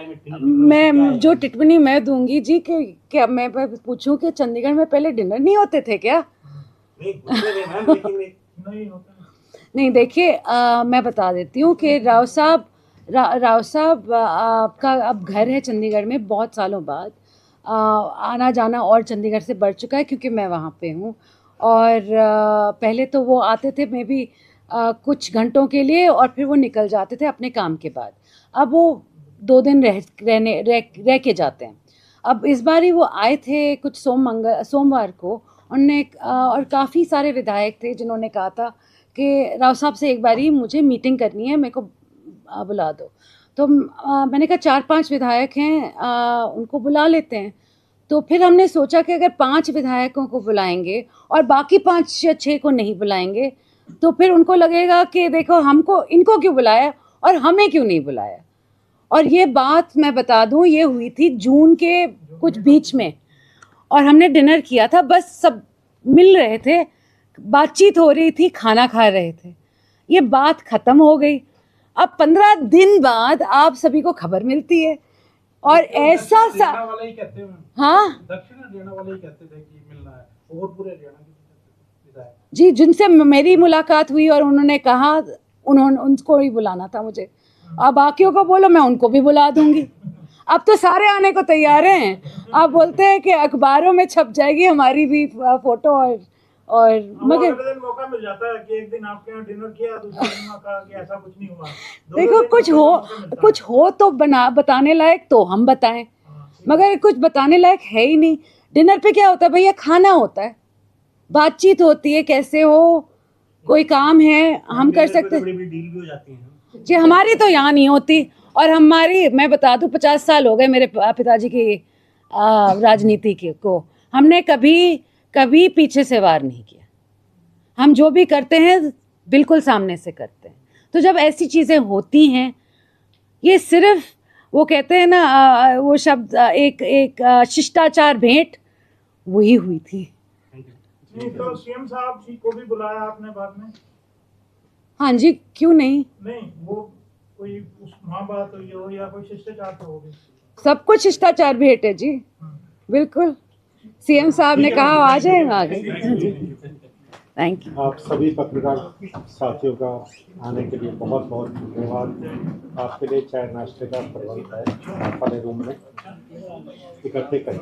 मैं जो टिप्पणी मैं दूंगी जी कि क्या मैं पूछूं कि चंडीगढ़ में पहले डिनर नहीं होते थे क्या? नहीं देखिए, मैं बता देती हूँ कि राव साहब आपका अब घर है चंडीगढ़ में बहुत सालों बाद। आना जाना और चंडीगढ़ से बढ़ चुका है क्योंकि मैं वहाँ पे हूँ। और पहले तो वो आते थे मे बी कुछ घंटों के लिए और फिर वो निकल जाते थे अपने काम के बाद। अब वो 2 दिन रह के जाते हैं। अब इस बार ही वो आए थे कुछ सोमवार को। उनने और काफ़ी सारे विधायक थे जिन्होंने कहा था कि राव साहब से एक बारी मुझे मीटिंग करनी है, मेरे को बुला दो। तो मैंने कहा 4-5 विधायक हैं, उनको बुला लेते हैं। तो फिर हमने सोचा कि अगर 5 विधायकों को बुलाएंगे और बाकी 5 या 6 को नहीं बुलाएंगे तो फिर उनको लगेगा कि देखो हमको इनको क्यों बुलाया और हमें क्यों नहीं बुलाया। और ये बात मैं बता दूं, ये हुई थी जून के कुछ बीच में और हमने डिनर किया था, बस सब मिल रहे थे, बातचीत हो रही थी, खाना खा रहे थे, ये बात खत्म हो गई। अब 15 दिन बाद आप सभी को खबर मिलती है और ऐसा सा हाँ जी, जिनसे मेरी मुलाकात हुई और उन्होंने कहा उनको ही बुलाना था मुझे। अब बाकियों को बोलो, मैं उनको भी बुला दूंगी। अब तो सारे आने को तैयार हैं। आप बोलते हैं कि अखबारों में छप जाएगी हमारी भी फोटो और मगर मौका मिल जाता है कि एक दिन आपके यहाँ डिनर किया, दूसरे दिन कहा कि ऐसा कुछ नहीं हुआ। देखो कुछ हो तो बताने लायक तो हम बताएं, मगर कुछ बताने लायक है ही नहीं। डिनर पे क्या होता है भैया? खाना होता है, बातचीत होती है, कैसे हो, कोई काम है हम कर सकते हैं जी। हमारी तो यहाँ नहीं होती और हमारी, मैं बता दूं, 50 साल हो गए मेरे पिताजी की राजनीति को। हमने कभी पीछे से वार नहीं किया। हम जो भी करते हैं बिल्कुल सामने से करते हैं। तो जब ऐसी चीज़ें होती हैं, ये सिर्फ वो कहते हैं ना, वो शब्द एक शिष्टाचार भेंट वही हुई थी। तो सीएम साहब को भी बुलाया आपने बाद में? हाँ जी, क्यों नहीं? नहीं, वो कोई उस वहाँ बात हुई हो या कोई शिष्टाचार तो होगी? सब कुछ शिष्टाचार भेंट है जी, बिल्कुल। सीएम साहब ने कहा आ जाएगा आगे। Thank you. आप सभी पत्रकार साथियों का आने के लिए बहुत बहुत धन्यवाद। आपके लिए चाय नाश्ते का प्रबंध है अपने रूम में, इकट्ठे करें।